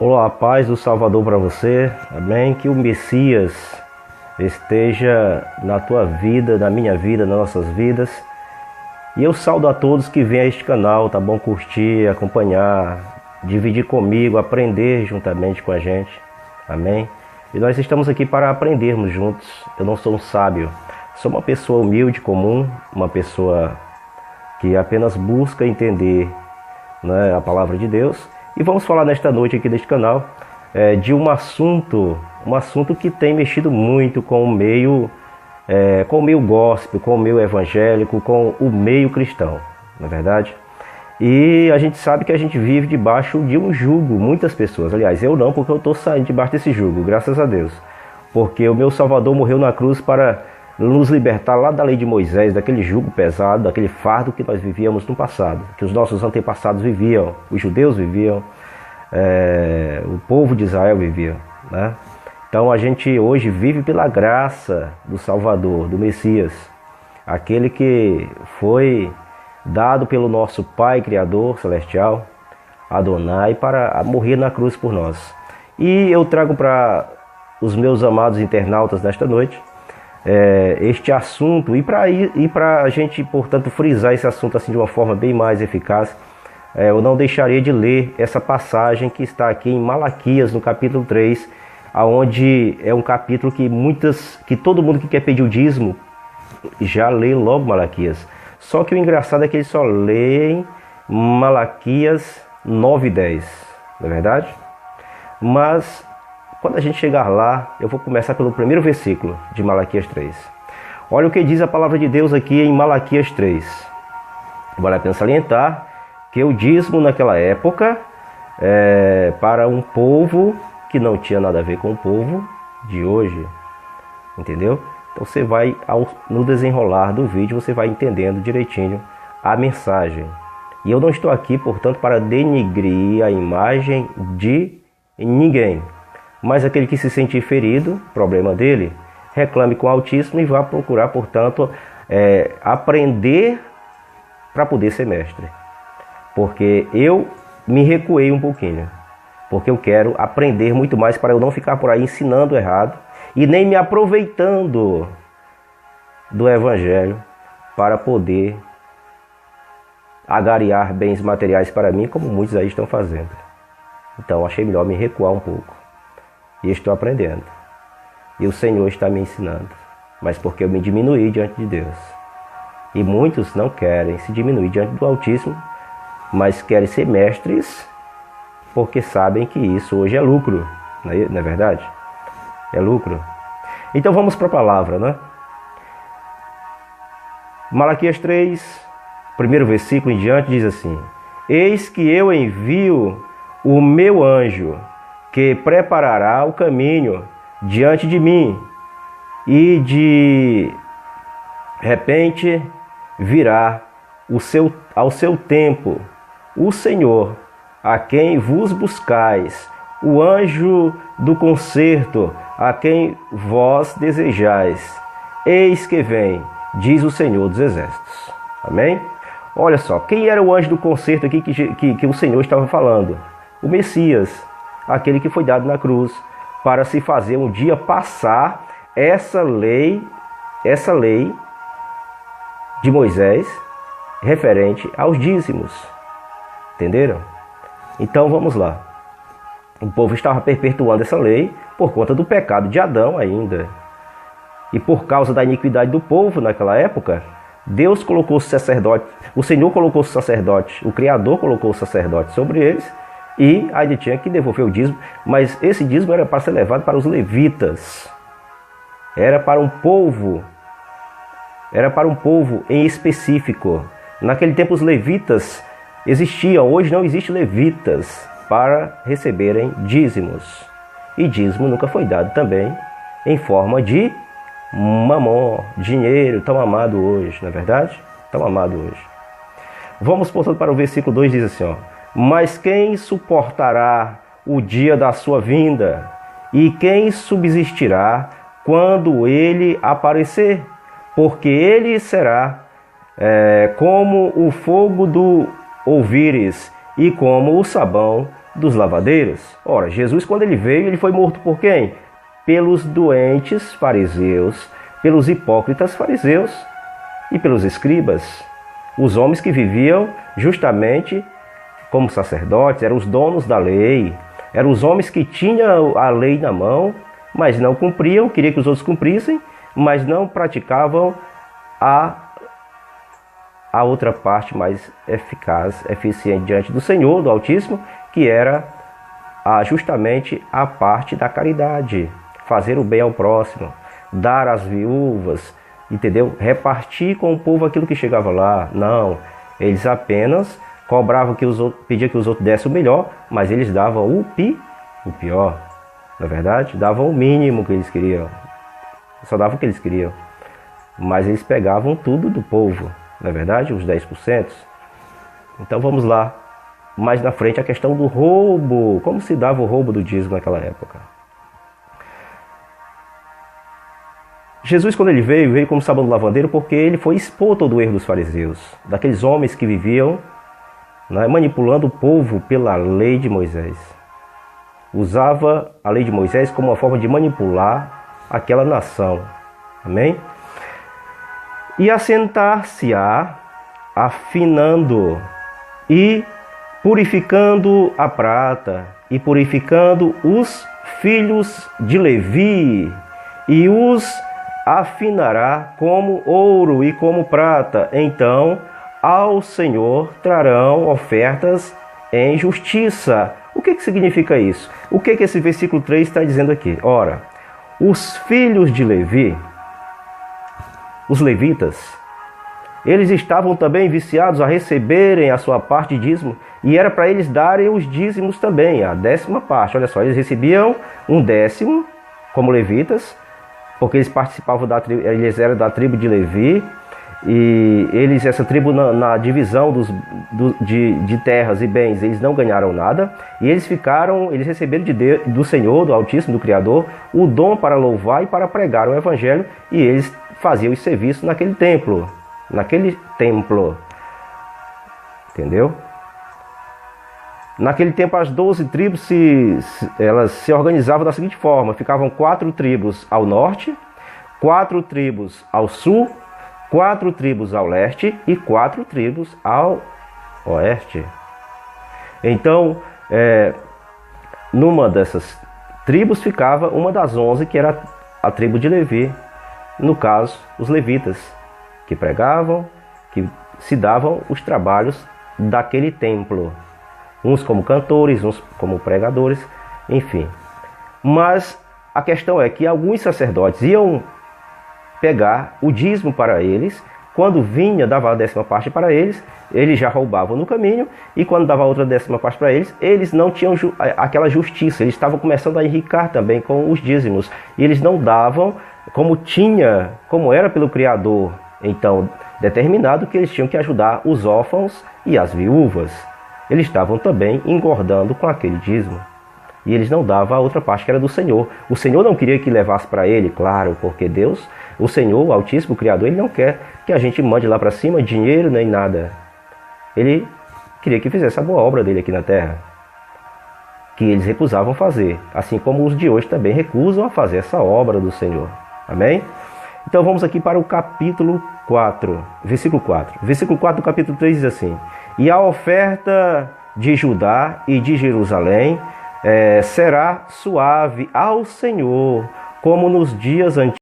Olá, a paz do Salvador para você, amém? Que o Messias esteja na tua vida, na minha vida, nas nossas vidas. E eu saúdo a todos que vêm a este canal, tá bom? Curtir, acompanhar, dividir comigo, aprender juntamente com a gente, amém? E nós estamos aqui para aprendermos juntos. Eu não sou um sábio, sou uma pessoa humilde, comum, uma pessoa que apenas busca entender, né, a palavra de Deus. E vamos falar nesta noite aqui deste canal de um assunto que tem mexido muito com o meio gospel, com o meio evangélico, com o meio cristão, não é verdade? E a gente sabe que a gente vive debaixo de um jugo, muitas pessoas, aliás, eu não, porque eu estou saindo debaixo desse jugo, graças a Deus. Porque o meu Salvador morreu na cruz para nos libertar lá da lei de Moisés, daquele jugo pesado, daquele fardo que nós vivíamos no passado, que os nossos antepassados viviam, os judeus viviam, o povo de Israel vivia, né? Então a gente hoje vive pela graça do Salvador, do Messias, aquele que foi dado pelo nosso Pai Criador Celestial, Adonai, para morrer na cruz por nós. E eu trago para os meus amados internautas nesta noite este assunto, e para a gente, portanto, frisar esse assunto assim de uma forma bem mais eficaz, eu não deixaria de ler essa passagem que está aqui em Malaquias, no capítulo 3, onde é um capítulo que todo mundo que quer pedir o dízimo já lê logo Malaquias. Só que o engraçado é que eles só leem Malaquias 9 e 10, não é verdade? Mas quando a gente chegar lá, eu vou começar pelo primeiro versículo de Malaquias 3. Olha o que diz a palavra de Deus aqui em Malaquias 3. Vale a pena salientar que o dízimo naquela época para um povo que não tinha nada a ver com o povo de hoje, entendeu? Então você vai, no desenrolar do vídeo, você vai entendendo direitinho a mensagem. E eu não estou aqui, portanto, para denigrir a imagem de ninguém. Mas aquele que se sentir ferido, problema dele, reclame com o Altíssimo e vá procurar, portanto, aprender para poder ser mestre. Porque eu me recuei um pouquinho, porque eu quero aprender muito mais para eu não ficar por aí ensinando errado e nem me aproveitando do Evangelho para poder agariar bens materiais para mim, como muitos aí estão fazendo. Então achei melhor me recuar um pouco. E estou aprendendo. E o Senhor está me ensinando. Mas porque eu me diminuí diante de Deus. E muitos não querem se diminuir diante do Altíssimo, mas querem ser mestres porque sabem que isso hoje é lucro. Não é verdade? É lucro. Então vamos para a palavra, né? Malaquias 3, primeiro versículo em diante, diz assim: Eis que eu envio o meu anjo, que preparará o caminho diante de mim, e de repente virá ao seu tempo o Senhor, a quem vos buscais, o anjo do concerto, a quem vós desejais. Eis que vem, diz o Senhor dos Exércitos. Amém? Olha só, quem era o anjo do concerto aqui que o Senhor estava falando? O Messias, aquele que foi dado na cruz, para se fazer um dia passar essa lei de Moisés referente aos dízimos. Entenderam? Então vamos lá. O povo estava perpetuando essa lei por conta do pecado de Adão ainda. E por causa da iniquidade do povo naquela época, Deus colocou o sacerdote, o Senhor colocou o sacerdote, o Criador colocou o sacerdote sobre eles, e ainda tinha que devolver o dízimo, mas esse dízimo era para ser levado para os levitas. Era para um povo em específico. Naquele tempo os levitas existiam, hoje não existem levitas para receberem dízimos. E dízimo nunca foi dado também em forma de mamon, dinheiro, tão amado hoje, não é verdade? Tão amado hoje. Vamos, portanto, para o versículo 2, diz assim, ó: Mas quem suportará o dia da sua vinda? E quem subsistirá quando ele aparecer? Porque ele será como o fogo do ouvires e como o sabão dos lavadeiros. Ora, Jesus, quando ele veio, ele foi morto por quem? Pelos doentes fariseus, pelos hipócritas fariseus e pelos escribas. Os homens que viviam justamente como sacerdotes, eram os donos da lei, eram os homens que tinham a lei na mão, mas não cumpriam, queriam que os outros cumprissem, mas não praticavam a outra parte mais eficaz, eficiente diante do Senhor, do Altíssimo, que era justamente a parte da caridade, fazer o bem ao próximo, dar às viúvas, entendeu? Repartir com o povo aquilo que chegava lá. Não, eles apenas cobravam que os outros, pediam que os outros dessem o melhor, mas eles davam o pior, na verdade, davam o mínimo que eles queriam, só davam o que eles queriam, mas eles pegavam tudo do povo, na verdade, os 10%. Então vamos lá, mais na frente, a questão do roubo, como se dava o roubo do dízimo naquela época. Jesus, quando ele veio como sabão do lavandeiro, porque ele foi expor todo o erro dos fariseus, daqueles homens que viviam, né, manipulando o povo pela lei de Moisés. Usava a lei de Moisés como uma forma de manipular aquela nação. Amém? E assentar-se-á, afinando e purificando a prata, e purificando os filhos de Levi, e os afinará como ouro e como prata. Então ao Senhor trarão ofertas em justiça. O que significa isso? O que esse versículo 3 está dizendo aqui? Ora, os filhos de Levi, os levitas, eles estavam também viciados a receberem a sua parte de dízimo, e era para eles darem os dízimos também, a 10ª parte. Olha só, eles recebiam um 10º como levitas, porque eles participavam eles eram da tribo de Levi, e eles, essa tribo na divisão de terras e bens, eles não ganharam nada, e eles receberam do Senhor, do Altíssimo, do Criador, o dom para louvar e para pregar o Evangelho, e eles faziam os serviços naquele templo, entendeu? Naquele tempo as 12 tribos elas se organizavam da seguinte forma: ficavam 4 tribos ao norte, 4 tribos ao sul, 4 tribos ao leste e 4 tribos ao oeste. Então, numa dessas tribos ficava uma das 11, que era a tribo de Levi, no caso, os levitas, que pregavam, que se davam os trabalhos daquele templo. Uns como cantores, uns como pregadores, enfim. Mas a questão é que alguns sacerdotes iam pegar o dízimo para eles. Quando vinha, dava a 10ª parte para eles, eles já roubavam no caminho. E quando dava a outra 10ª parte para eles, eles não tinham aquela justiça. Eles estavam começando a enricar também com os dízimos. E eles não davam como era pelo Criador, então, determinado, que eles tinham que ajudar os órfãos e as viúvas. Eles estavam também engordando com aquele dízimo. E eles não davam a outra parte, que era do Senhor. O Senhor não queria que levasse para ele, claro, porque Deus, o Senhor, o Altíssimo, o Criador, ele não quer que a gente mande lá para cima dinheiro nem nada. Ele queria que fizesse a boa obra dele aqui na terra, que eles recusavam fazer, assim como os de hoje também recusam a fazer essa obra do Senhor. Amém? Então vamos aqui para o capítulo 4, versículo 4. Versículo 4 do capítulo 3 diz assim: e a oferta de Judá e de Jerusalém será suave ao Senhor, como nos dias antigos.